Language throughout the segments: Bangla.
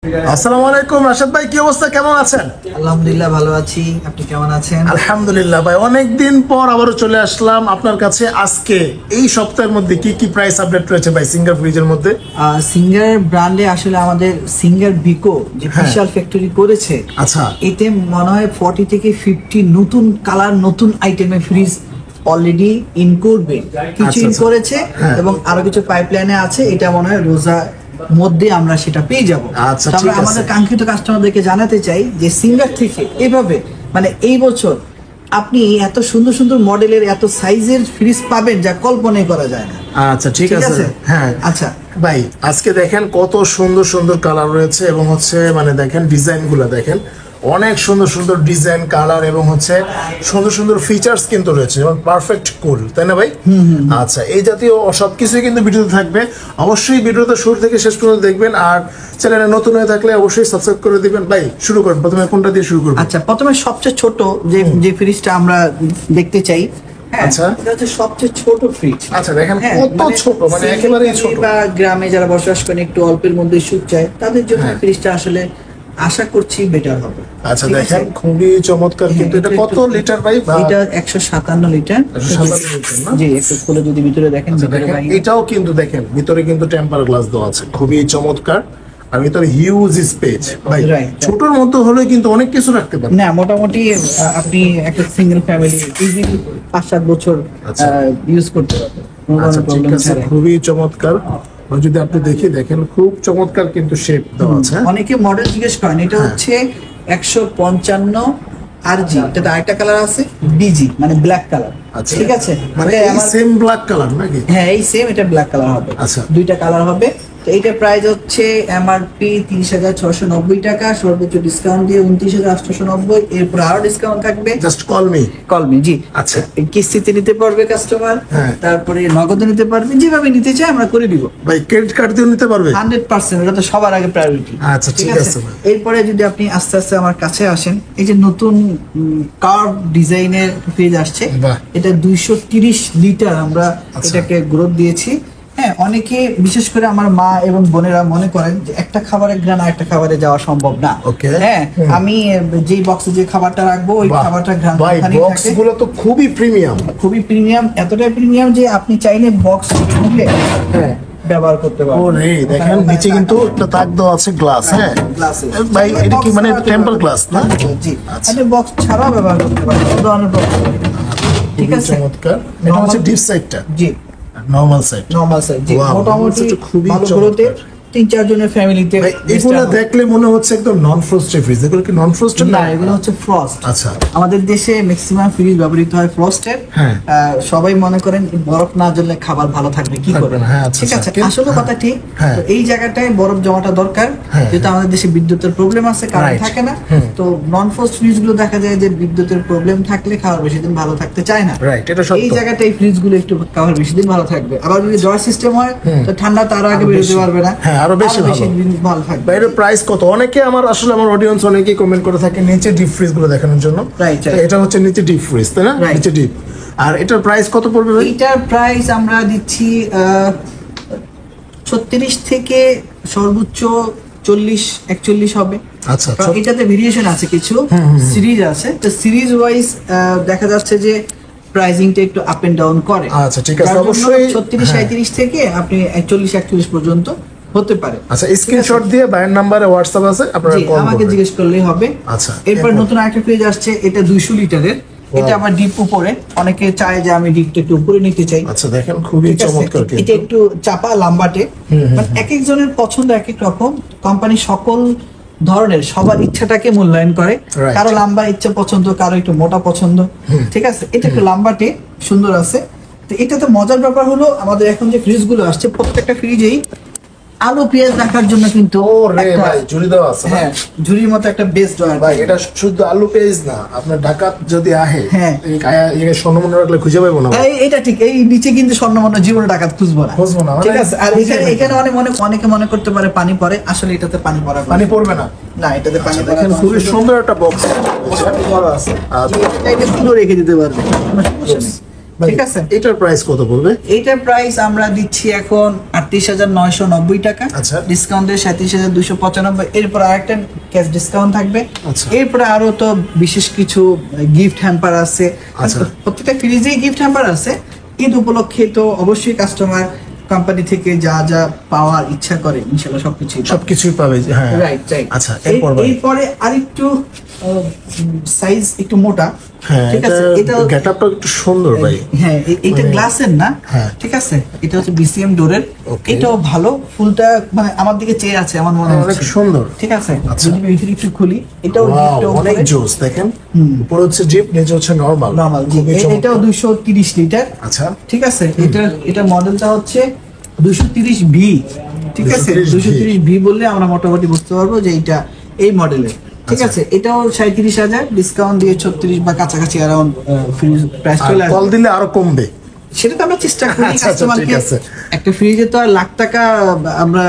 আসসালামু আলাইকুম রাশেদ ভাই, কি অবস্থা, কেমন আছেন? আলহামদুলিল্লাহ ভালো আছি, আপনি কেমন আছেন? আলহামদুলিল্লাহ ভাই, অনেকদিন পর আবারও চলে আসলাম আপনার কাছে। আজকে এই সপ্তাহের মধ্যে কি কি প্রাইস আপডেট রয়েছে ভাই সিঙ্গার ফ্রিজের মধ্যে? সিঙ্গার ব্র্যান্ডে আসলে আমাদের সিঙ্গার বিকো যে বিশাল ফ্যাক্টরি করেছে, আচ্ছা, এতে মনে হয় 40 থেকে 50 নতুন কালার নতুন আইটেমের ফ্রিজ অলরেডি ইন করবে, কিছু ইন করেছে এবং আরো কিছু পাইপলাইনে আছে। এটা মনে হয় রোজা মধ্যে আমরা সেটা পেয়ে যাব। আচ্ছা, তবে আমাদের কাঙ্ক্ষিত কাস্টমারদেরকে জানাতে চাই যে সিঙ্গার থেকে এভাবে মানে এই বছর আপনি এত সুন্দর সুন্দর মডেলের এত সাইজের ফ্রিজ পাবেন যা কল্পনাই করা যায় না। আচ্ছা ঠিক আছে। হ্যাঁ আচ্ছা ভাই, আজকে দেখেন কত সুন্দর সুন্দর কালার রয়েছে এবং হচ্ছে মানে দেখেন ডিজাইন গুলা দেখেন, অনেক সুন্দর সুন্দর ডিজাইন কালার এবং হচ্ছে সুন্দর সুন্দর ফিচার্স কিন্তু রয়েছে এবং পারফেক্ট কুল, তাই না ভাই? আচ্ছা, এই জাতীয় সবকিছুই কিন্তু ভিডিওতে থাকবে। অবশ্যই ভিডিওতে শুরু থেকে শেষ পর্যন্ত দেখবেন, আর চ্যানেলে নতুন হয়ে থাকলে অবশ্যই সাবস্ক্রাইব করে দিবেন। ভাই শুরু করুন, প্রথমে কোনটা দিয়ে শুরু করব? আচ্ছা, প্রথমে সবচেয়ে ছোট যে ফ্রিজটা আমরা দেখতে চাই। আচ্ছা, এটা হচ্ছে সবচেয়ে ছোট ফ্রিজ। আচ্ছা দেখেন কত ছোট, মানে একেবারেই ছোট। বা গ্রামে যারা বসবাস করেন একটু অল্পের মধ্যে সুখ চায়, তাদের জন্য ফ্রিজটা আসলে আশা করছি বেটার হবে। আচ্ছা দেখেন খুবই চমৎকার, কিন্তু এটা কত লিটার ভাই? এটা 157 লিটার। 157 লিটার না? জি, একটু খুলে যদি ভিতরে দেখেন, ভিতরে দেখেন এটাও কিন্তু দেখেন ভিতরে কিন্তু টেম্পার গ্লাস দেওয়া আছে, খুবই চমৎকার। আর ভিতরে হিউজ স্পেস ভাই, ছোটর মধ্যে হলে কিন্তু অনেক কিছু রাখতে পারেন। না, মোটামুটি আপনি একটা সিঙ্গেল ফ্যামিলি ইজিলি 5-7 বছর ইউজ করতে পারবেন। আচ্ছা ঠিক আছে, খুবই চমৎকার। যদি আপনি দেখেন খুব চমৎকার কিন্তু শেপ দেওয়া আছে। অনেকে মডেল জিজ্ঞেস করেন, এটা হচ্ছে 155 আরজি, এটা আরেকটা কালার আছে বিজি, মানে ব্ল্যাক কালার। আচ্ছা, ঠিক আছে, মানে এই সেম ব্ল্যাক কালার নাকি? হ্যাঁ, এই সেম, এটা ব্ল্যাক কালার হবে। আচ্ছা, দুইটা কালার হবে। তো এইটা প্রাইস হচ্ছে এমআরপি 30,690 টাকা, সর্বোচ্চ ডিসকাউন্ট দিয়ে 29,890। এরপর আরো ডিসকাউন্ট থাকবে। জাস্ট কল মি জি। আচ্ছা, কিস্তিতে নিতে পারবে কাস্টমার, তারপরে নগদে নিতে পারবে, যেভাবে নিতে চাই আমরা করে দিব। ভাই ক্রেডিট কার্ড দিয়ে নিতে পারবে 100%, এটা তো সবার আগে প্রায়োরিটি। আচ্ছা ঠিক আছে। এরপরে যদি আপনি আস্তে আস্তে আমার কাছে আসেন, এই যে নতুন কার্ভ ডিজাইনের ফ্রিজ আসছে, এটা 230 লিটার আমরা এটাকে গ্রোথ দিয়েছি। হ্যাঁ, অনেকে বিশেষ করে আমার মা এবং বোনেরা মনে করেন যে একটা খাবারের ঘ্রাণ আরেকটা খাবারে যাওয়া সম্ভব না। হ্যাঁ, আমি যে বক্সে যে খাবারটা রাখবো ওই খাবারটা ঘ্রাণ ওখানেই থাকে। বক্সগুলো তো খুবই প্রিমিয়াম, এতটাই প্রিমিয়াম যে আপনি চাইলে বক্স খুলে ব্যবহার করতে পারবেন। ও রে, দেখেন নিচে কিন্তু একটা তাক দেওয়া আছে গ্লাস। হ্যাঁ গ্লাসে ভাই, এটা কি মানে টেম্পার গ্লাস না? জি, আপনি বক্স ছাড়াও ব্যবহার করতে পারবেন, সব ধরনের বক্স। ঠিক আছে, চমৎকার। এটা হচ্ছে ডিপ সাইডটা। জি, নরমাল সাইড। জি, মোটামুটি খুবই ভালো গ্রোথে 3-4 জনের ফ্যামিলিতে। এগুলো দেখলে মনে হচ্ছে একদম নন ফ্রস্টেড ফ্রিজ। এগুলো কি নন ফ্রস্টেড না? এগুলো হচ্ছে ফ্রস্ট। আচ্ছা, আমাদের দেশে ম্যাক্সিমাম ফ্রিজ ব্যবহৃত হয় ফ্রস্টেড। সবাই মনে করেন বরফ না জমলে খাবার ভালো থাকবে কি করে। ঠিক আছে, আসলে কথা ঠিক। তো এই জায়গাটায় বরফ জমাটা দরকার, যেহেতু আমাদের দেশে বিদ্যুতের প্রবলেম আছে, কারেন্ট থাকে না। তো নন ফ্রস্ট ফ্রিজ গুলো দেখা যায় যে বিদ্যুতের প্রবলেম থাকলে খাবার বেশি দিন ভালো থাকতে চায় না। এই জায়গাটায় এই ফ্রিজ গুলো একটু খাবার বেশি দিন ভালো থাকবে। আবার যদি ড্রয়ার সিস্টেম হয় তো ঠান্ডা তার আগে বেরোতে পারবে না, আরো বেশি ভালো থাকবে। এর প্রাইস কত? অনেকে আমার অডিয়েন্স অনেকেই কমেন্ট করে থাকে নিচে ডিপ ফ্রিজ গুলো দেখানোর জন্য। এটা হচ্ছে নিচে ডিপ ফ্রিজ, তাই না? নিচে ডিপ। আর এটার প্রাইস কত পড়বে ভাই? এটার প্রাইস আমরা দিচ্ছি 36 থেকে সর্বোচ্চ 40-41 হবে। আচ্ছা, এটাতে ভেরিয়েশন আছে, কিছু সিরিজ আছে। তো সিরিজ ওয়াইজ দেখা যাচ্ছে যে প্রাইসিংটা একটু আপ এন্ড ডাউন করে। আচ্ছা ঠিক আছে, অবশ্যই 36-37 থেকে আপনি 41-41 পর্যন্ত হতে পারে। আচ্ছা, স্ক্রিনশট দিয়ে ভাইয়ের নাম্বারে হোয়াটসঅ্যাপ আছে, আপনারা কল করবেন, আমাকে জিজ্ঞেস করলেই হবে। আচ্ছা, এরপর নতুন আরেকটা ফ্রিজ আসছে, এটা 200 লিটারের। এটা আমার ডিপ উপরে, অনেকে চায় যে আমি ডিপটা একটু উপরে নিতে চাই। আচ্ছা দেখেন খুবই চমৎকার। এটা একটু চাপা লাম্বাটে, এক একজনের পছন্দ এক এক রকম। কোম্পানি সকল ধরনের সবার ইচ্ছাটাকে মূল্যায়ন করে, কারো লম্বা ইচ্ছা পছন্দ, কারো একটু মোটা পছন্দ। ঠিক আছে, এটা একটু লাম্বাটে সুন্দর আছে। তো এটাতে মজার ব্যাপার হলো আমাদের এখন যে ফ্রিজ গুলো আসছে প্রত্যেকটা ফ্রিজেই আলু পেঁয়াজ রাখার জন্য কিন্তু ঝুড়ি দেওয়া আছে। হ্যাঁ, ঝুড়ির মতো একটা বেস ড্রয়ার। ভাই এটা শুধু আলু পেঁয়াজ না, আপনার ঢাকাত যদি আহে এই স্বর্ণমুদ্রা রাখলে খুঁজে পাবো না। এটা ঠিক, এই নিচে কিন্তু স্বর্ণমুদ্রা জীবনে ডাকাত খুঁজবো না। ঠিক আছে, আর এখানে অনেকে মনে করতে পারে পানি পড়ে, আসলে এটাতে পানি পড়বে না। না, এটাতে পানি দেখেন খুবই সুন্দর একটা বক্স বড় আছে। এটা সুন্দর রেখে দিতে পারবে। ঠিক আছে। এটার প্রাইস কত পড়বে? এটার প্রাইস আমরা দিচ্ছি এখন 38,990 টাকা, আচ্ছা, ডিসকাউন্টে 37,295। এরপর আরেকটা ক্যাশ ডিসকাউন্ট থাকবে। এরপরে আরো তো বিশেষ কিছু গিফট হ্যাম্পার আছে, প্রত্যেকটা ফ্রিজেই গিফট হ্যাম্পার আছে। ঈদ উপলক্ষে তো অবশ্যই কাস্টমার কোম্পানি থেকে যা যা পাওয়ার ইচ্ছা করে ইনশাআল্লাহ সবকিছুই পাবে। হ্যাঁ, রাইট। আচ্ছা, এরপরে আরেকটু সাইজ একটু মোটা, ঠিক আছে। এটা গেটআপটা একটু সুন্দর ভাই। হ্যাঁ, এটা গ্লাসের না, ঠিক আছে। এটা হচ্ছে বিসিএম ডোরের। এটাও ভালো, ফুলটা মানে আমার দিকে চেয়ে আছে, আমার মনে হয় অনেক সুন্দর, ঠিক আছে। যদি ভিতরে একটু খুলি, এটাও অনেক জোস। দেখেন উপরে হচ্ছে জিপ, নিচে হচ্ছে নরমাল। এটাও 230 লিটার। আচ্ছা, ঠিক আছে। এটা মডেলটা হচ্ছে 230V, ঠিক আছে। 230V বললে আমরা মোটামুটি বুঝতে পারবো যে এটা এই মডেলের, ঠিক আছে। এটাও 37,000, ডিসকাউন্ট দিয়ে 36 বা কাছাকাছি অ্যারাউন্ড প্রাইস চলে আসবে। কল দিলে আরো কমবে, সেটা তো আমরা চেষ্টা করি কাস্টমারকে। একটা ফ্রিজে তো আর লাখ টাকা আমরা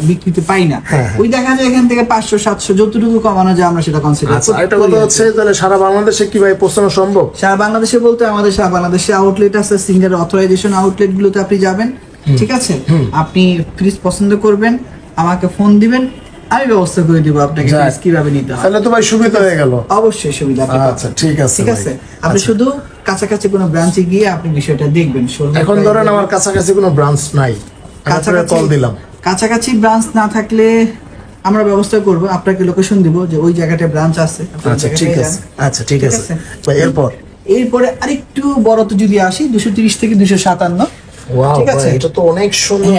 বিক্রিতে পাই না, ওই দেখা যায় এখান থেকে 500-700 যতটুকু কমানো যায় আমরা সেটা কনসিডার করি। এটা কথা হচ্ছে তাহলে সারা বাংলাদেশে কি ভাই পৌঁছানো সম্ভব? সারা বাংলাদেশে বলতে আমাদের সারা বাংলাদেশে আউটলেট আছে, সিঙ্গার অথরাইজেশন আউটলেট গুলোতে আপনি যাবেন, ঠিক আছে। আপনি ফ্রিজ পছন্দ করবেন, আমাকে ফোন দিবেন, আমি ব্যবস্থা করে দিব আপনাকে ফ্রিজ কিভাবে নিতে হয়। তাহলে তো ভাই সুবিধা হয়ে গেল। অবশ্যই সুবিধা। আচ্ছা, ঠিক আছে, ঠিক আছে। আপনি শুধু কাছাকাছি কোনো ব্রাঞ্চে গিয়ে আপনি বিষয়টা দেখবেন। এখন ধরেন আমার কাছাকাছি কোনো ব্রাঞ্চ নাই, কল দিলাম, কাছাকাছি ব্রাঞ্চ না থাকলে আমরা ব্যবস্থা করব, আপনাকে লোকেশন দিব যে ওই জায়গাটায় ব্রাঞ্চ আছে। আচ্ছা, ঠিক আছে। আচ্ছা, ঠিক আছে। এরপরে আরেকটু বড় তো যদি আসি, 230 থেকে 257। ঠিক আছে, এটা তো অনেক সুন্দর।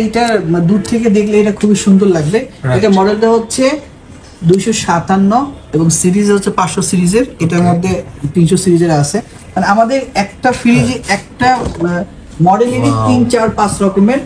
এটা দূর থেকে দেখলে এটা খুবই সুন্দর লাগবে। এটা মডেলটা হচ্ছে 257 এবং সিরিজ হচ্ছে 500 সিরিজের। এটার মধ্যে 300 সিরিজের আছে। মানে আমাদের একটা ফ্রিজে একটা মডেলেরই 3-4-5 রকমের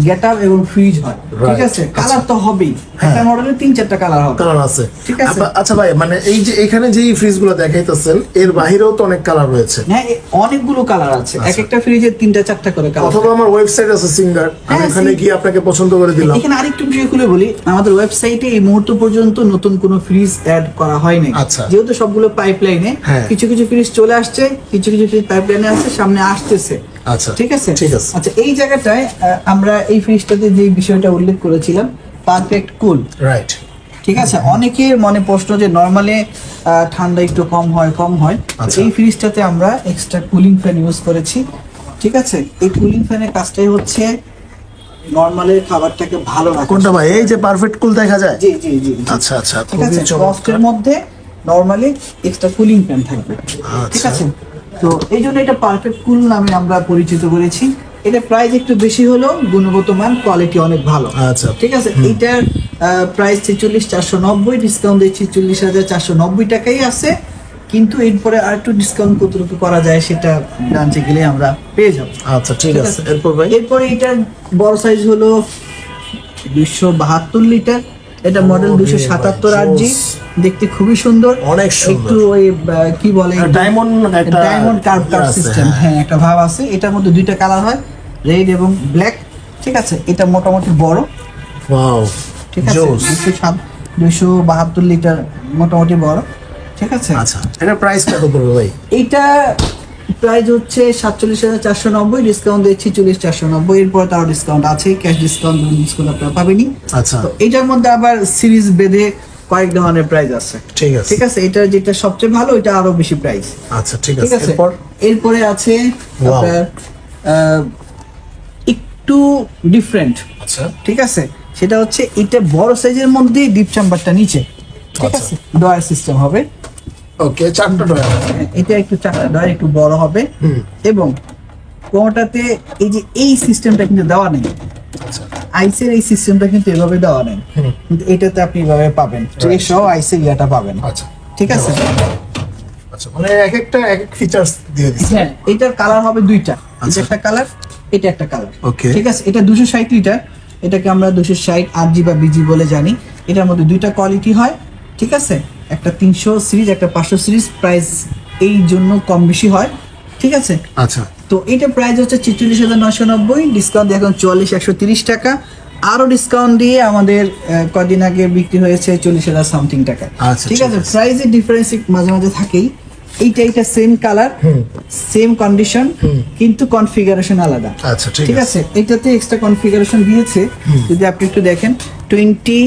গেটআপ এবং ফ্রিজ হয়, ঠিক আছে। কালার তো হবেই, একটা মডেলের 3-4টা কালার হবে, কালার আছে, ঠিক আছে। আচ্ছা ভাই, মানে এই যে এখানে যে ফ্রিজগুলো দেখাইতেছেন এর বাইরেও তো অনেক কালার রয়েছে। হ্যাঁ, অনেকগুলো কালার আছে, এক একটা ফ্রিজে 3-4টা করে কালার। অথবা আমার ওয়েবসাইট আছে সিঙ্গার, আমি এখানে গিয়ে আপনাকে পছন্দ করে দিলাম। এখানে আরেকটু বিষয় খুলে বলি, আমাদের ওয়েবসাইটে এই মুহূর্ত পর্যন্ত নতুন কোনো ফ্রিজ অ্যাড করা হয়নি, যেহেতু সবগুলো পাইপলাইনে। কিছু কিছু ফ্রিজ চলে আসছে, কিছু কিছু ফ্রিজ পাইপলাইনে আছে, সামনে আসতেছে। আচ্ছা, ঠিক আছে, ঠিক আছে। আচ্ছা, এই জায়গাটায় আমরা এই ফ্রিজটাতে যে বিষয়টা উল্লেখ করেছিলাম, পারফেক্ট কুল, রাইট, ঠিক আছে। অনেকের মনে প্রশ্ন যে নরমালি ঠান্ডা একটু কম হয়। এই ফ্রিজটাতে আমরা এক্সট্রা কুলিং ফ্যান ইউজ করেছি, ঠিক আছে। এই কুলিং ফ্যানের কাজটাই হচ্ছে নরমালের খাবারটাকে ভালো রাখা। কোনটা ভাই? এই যে পারফেক্ট কুল দেখা যায়? জি জি জি। আচ্ছা আচ্ছা, ঠিক আছে। কস্টের মধ্যে নরমালি এক্সট্রা কুলিং ফ্যান থাকবে, ঠিক আছে। তো এই জন্য এটা পারফেক্ট কুল নামে আমরা পরিচিত করেছি। এটা প্রাইস একটু বেশি হলেও গুণগত মান, কোয়ালিটি অনেক ভালো। আচ্ছা, ঠিক আছে। এটার প্রাইস 46,490, ডিসকাউন্ট দিচ্ছি 40,490 টাকাই আছে। কিন্তু এরপরে আর একটু ডিসকাউন্ট কতটুকু করা যায় সেটা ব্রাঞ্চে গেলে আমরা পেয়ে যাবো। আচ্ছা, ঠিক আছে। এরপরে এটার বড় সাইজ হলো 272 লিটার। এটা মডেল 277 RG, দেখতে খুবই সুন্দর, অনেক সুন্দর। একটু ওই কি বলে ডায়মন্ড কার্ভ সিস্টেম, হ্যাঁ, একটা ভাব আছে। এটার মধ্যে দুইটা কালার হয়, রেড এবং ব্ল্যাক, ঠিক আছে। এটা মোটামুটি বড়, ওয়াও, ঠিক আছে। 272 লিটার, মোটামুটি বড়, ঠিক আছে। আচ্ছা, এটার প্রাইস কত পড়বে ভাই? এটা প্রাইস হচ্ছে 47,490, ডিসকাউন্ট দিচ্ছি 40,490। এরপর তার ডিসকাউন্ট আছে, ক্যাশ ডিসকাউন্ট আপনারা পাবেনই। আচ্ছা, তো এটার মধ্যে আবার সিরিজ বেঁধে কয়েক ধরনের প্রাইস আছে, ঠিক আছে। এটা যেটা সবচেয়ে ভালো, এটা আরো বেশি প্রাইস। আচ্ছা, ঠিক আছে। এরপরে আছে আপনার একটু ডিফারেন্ট, আচ্ছা, ঠিক আছে। সেটা হচ্ছে এটা বড় সাইজের মধ্যে ডিপ চেম্বারটা নিচে, ঠিক আছে। ডয়ার সিস্টেম হবে, ওকে, 4টা ডয়ার। এটা একটু 4টা ডয়ার, একটু বড় হবে। এবং কোনটাতে এই যে এই সিস্টেমটা কিন্তু দেওয়া নেই, আইসের এই সিস্টেমটা কিন্তু এভাবে দেওয়া নেই, কিন্তু এটাতে আপনি এভাবে পাবেন, ট্রে সহ আইসের ইয়াটা পাবেন। আচ্ছা, ঠিক আছে। আচ্ছা, মানে এক একটা এক এক ফিচারস দিয়ে দিচ্ছে। হ্যাঁ, এটার কালার হবে দুইটা, এটা একটা কালার, এটা একটা কালার, ঠিক আছে। এটা 260 লিটার, এটাকে আমরা 260 RG বা BG বলে জানি। এটার মধ্যে দুইটা কোয়ালিটি হয়, ঠিক আছে। একটা 300 সিরিজ, একটা 500 সিরিজ। প্রাইস এই জন্য কম বেশি হয়, ঠিক আছে। আচ্ছা, তো এটা প্রাইস হচ্ছে 46,990, ডিসকাউন্ট দিয়ে এখন 44,130 টাকা। আরো ডিসকাউন্ট দিয়ে আমাদের কদিন আগে বিক্রি হয়েছে 40,000 সামথিং টাকা, ঠিক আছে। প্রাইসের ডিফারেন্স মাঝে মাঝে থাকেই, এইটা সেম কালার, সেম কন্ডিশন, কিন্তু কনফিগারেশন আলাদা। আচ্ছা ঠিক আছে, এটাতে এক্সট্রা কনফিগারেশন দিয়েছে। যদি আপনি একটু দেখেন 20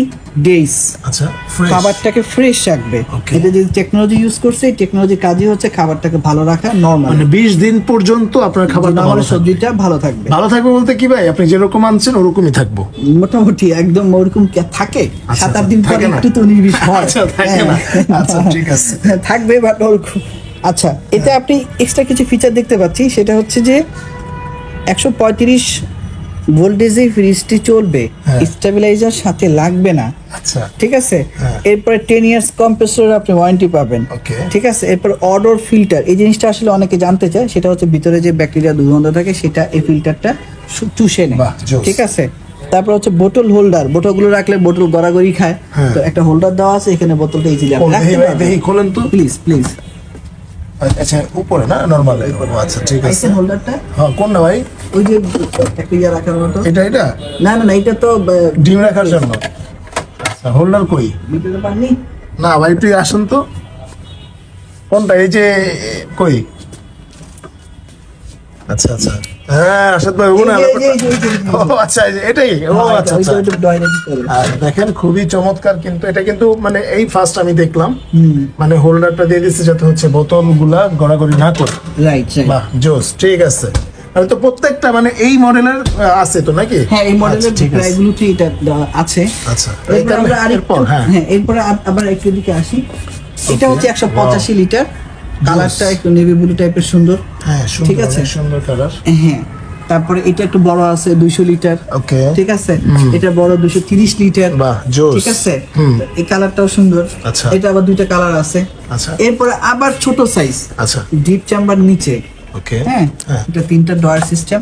ডেজ, আচ্ছা, খাবারটাকে ফ্রেশ রাখবে। এটা যে টেকনোলজি ইউজ করছে, এই টেকনোলজি কাজই হচ্ছে খাবারটাকে ভালো রাখা। নরমাল মানে 20 দিন পর্যন্ত আপনার খাবারটা ভালো থাকবে, সবজিটা ভালো থাকবে। ভালো থাকবে বলতে কি ভাই, আপনি যেরকম আনছেন ওরকমই থাকবো মোটামুটি একদম ওরকম থাকে। 7-8 দিন পরে একটু তো নির্বিষ হয়। আচ্ছা, থাকে না। আচ্ছা, ঠিক আছে, থাকবে বাট ওরকম। আচ্ছা, এতে আপনি এক্সট্রা কিছু ফিচার দেখতে পাচ্ছি, সেটা হচ্ছে যে 135 ভোল্টেজে ফ্রিজটি চলবে, স্টেবিলাইজার সাথে লাগবে না। আচ্ছা, ঠিক আছে। এরপরে 10 ইয়ার্স কম্প্রেসর আপনি ওয়ারেন্টি পাবেন। ঠিক আছে। এরপর অডর ফিল্টার, এই জিনিসটা আসলে অনেকে জানতে চায়, সেটা হচ্ছে ভিতরে যে ব্যাকটেরিয়া দুর্গন্ধ থাকে সেটা এই ফিল্টারটা চুষে নেয়। ঠিক আছে। তারপর হচ্ছে বোতল হোল্ডার, বোতলগুলো রাখলে বোতল গড়াগড়ি খায়, তো একটা হোল্ডার দেওয়া আছে, এখানে বোতলটা ইজিলি আপনি রাখতে পারবেন। দেখি খোলেন তো প্লিজ প্লিজ। আচ্ছা, উপরে না নরমাল? আচ্ছা, ঠিক আছে। হোল্ডারটা হ্যাঁ, কোনটা ভাই? ওই যে একটা ইয়া রাখার মতো। এটা না, এটা তো ডিম রাখার জন্য। আচ্ছা, হোল্ডার কই? ভিতরে পাননি না ভাই, একটু আসুন তো। কোনটা? এই যে কই? আচ্ছা আচ্ছা, হ্যাঁ আসাদ ভাই, ও না, ও আচ্ছা, এটাই। ও আচ্ছা আচ্ছা, দেখেন খুবই চমৎকার। কিন্তু এটা কিন্তু মানে এই ফার্স্ট আমি দেখলাম, মানে হোল্ডারটা দিয়ে দিচ্ছে যাতে হচ্ছে বোতলগুলা গড়াগড়ি না করে। রাইট, বাহ, জোস। ঠিক আছে। আর তো প্রত্যেকটা মানে এই মডেলের আছে তো নাকি? হ্যাঁ, এই মডেলের প্রায়গুলোতে এটা আছে। আচ্ছা, এরপর আমরা আরেকটু, হ্যাঁ এরপর আবার একটু দিকে আসি। এটা হচ্ছে 185 লিটার, কালারটা একটু নেভি ব্লু টাইপের সুন্দর। হ্যাঁ, ঠিক আছে, সুন্দর কালার। হ্যাঁ। তারপরে এটা একটু বড় আছে, 200 লিটার। ওকে, ঠিক আছে। এটা বড় 230 লিটার। বাহ, জোস। ঠিক আছে, এই কালারটাও সুন্দর। আচ্ছা, এটা আবার দুইটা কালার আছে। আচ্ছা, এরপরে আবার ছোট সাইজ, আচ্ছা, ডিপ চেম্বার নিচে। ওকে, হ্যাঁ, এটা 3টা ডয়ার সিস্টেম,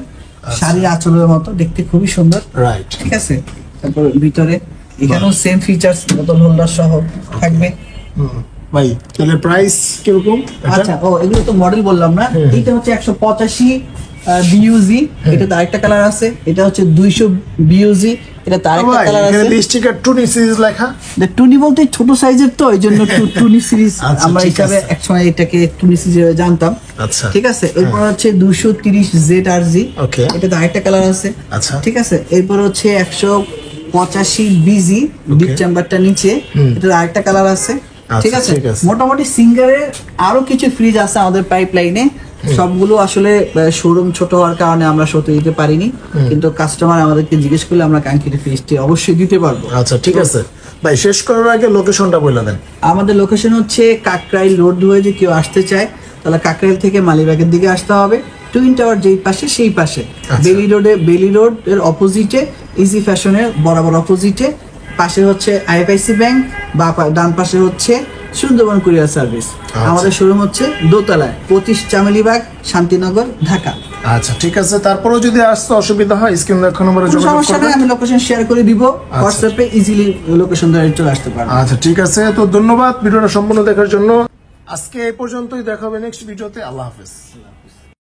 শাড়ির আঁচলের মতো দেখতে, খুবই সুন্দর। রাইট, ঠিক আছে। তারপর ভিতরে এখানেও সেম ফিচারস, বোতল হোল্ডার সহ থাকবে। ভাই তাহলে প্রাইস কিরকম? আচ্ছা, এগুলো তো মডেল বললাম না। এটা হচ্ছে 185 বিইউজি, এটা তো আরেকটা কালার আছে। এটা হচ্ছে 200 বিইউজি, এটা তো আরেকটা কালার আছে। এখানে স্টিকার টুনি সিরিজ লেখা। টুনি বলতে ছোট সাইজের, তো এইজন্য টুনি সিরিজ আমরা হিসাবে একসময় এটাকে টুনি সিরিজ জানতাম। আচ্ছা, ঠিক আছে। এরপর হচ্ছে 230 ZRG, ওকে, এটা তো আরেকটা কালার আছে। আচ্ছা, ঠিক আছে। এরপর হচ্ছে 185 বিজি, ডিপ চেম্বারটা নিচে, এটা আরেকটা কালার আছে। ঠিক আছে। মোটামুটি সিঙ্গারের আরো কিছু ফ্রিজ আছে আমাদের পাইপলাইনে, সবগুলো আসলে শোরুম ছোট হওয়ার কারণে আমরা সত্যি দিতে পারিনি, কিন্তু কাস্টমার আমাদেরকে জিজ্ঞেস করলে আমরা কাঙ্ক্ষিত ফ্রিজটি অবশ্যই দিতে পারবো। আচ্ছা, ঠিক আছে ভাই, শেষ করার আগে লোকেশনটা বলে দেন। আমাদের লোকেশন হচ্ছে কাকরাইল রোড হয়ে, যে কেউ আসতে চায় তাহলে কাকরাইল থেকে মালিবাগের দিকে আসতে হবে। টুইন টাওয়ার যেই পাশে সেই পাশে, বেলি রোড এর অপোজিটে, ইজি ফ্যাশনের বরাবর অপোজিটে, পাশে হচ্ছে আইএফআইসি ব্যাংক, বা ডান পাশে হচ্ছে সুন্দরবন কুরিয়ার সার্ভিস। আমাদের শোরুম হচ্ছে দোতলায়, 25 চামেলিবাগ, শান্তিনগর, ঢাকা। আচ্ছা, ঠিক আছে। তারপরেও যদি আসতে অসুবিধা হয়, স্ক্রিন দেখা নম্বরে যোগাযোগ করবেন, আমি লোকেশন শেয়ার করে দিব হোয়াটসঅ্যাপে, ইজিলি লোকেশন ধরে চলে আসতে পারবেন। আচ্ছা, ঠিক আছে। তো ধন্যবাদ ভিডিওটা সম্পূর্ণ দেখার জন্য। আজকে এই পর্যন্তই, দেখা হবে নেক্সট ভিডিওতে। আল্লাহ হাফেজ।